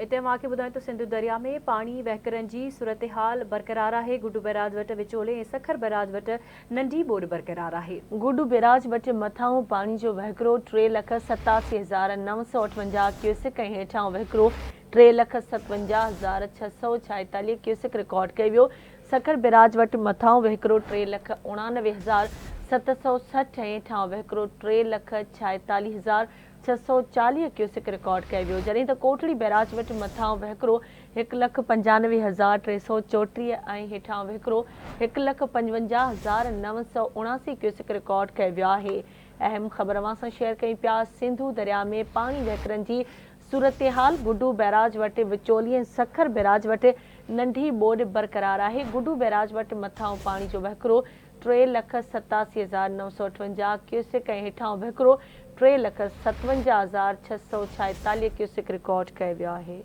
इते मां खे ॿुधायूं त सिंधु दरिया में पाणी वहिकरण जी सूरत हाल बरक़रार आहे। गुड्डू बैराज वटि विचोले ऐं सखर बैराज वटि नंढी ॿोॾि बरक़रार आहे। गुड्डू बैराज वटि मथां पाणी जो वहिकिरो 3,87,958 क्यूसेक ऐं हेठां वहिकिरो 3,57,646 क्यूसेक रिकॉर्ड कयो वियो। सखर बैराज वटि मथां वहिकिरो 3,89,760 ऐं हेठां वहिकिरो 3,46,640 क्यूसेक रिकॉर्ड कयो वियो, जॾहिं त कोटड़ी बैराज वटि मथां वहिकिरो 1,95,334 ऐं हेठां वहिकिरो 1,55,979 क्यूसेक रिकॉर्ड कयो वियो आहे। अहम ख़बर अवां सां शेयर कई पिया। सिंधु दरिया में पाणी वहिकरण जी सूरत हाल। गुड्डू बैराज वटि विचोली ऐं सखर बैराज वटि नंढी ॿोॾि बरक़रार आहे। गुड्डू बैराज वटि मथां पाणी जो वहिकिरो 3,87,958 क्यूसेक ऐं हेठां वहिकिरो 3,57,646 क्यूसेक रिकॉर्ड कयो वियो आहे।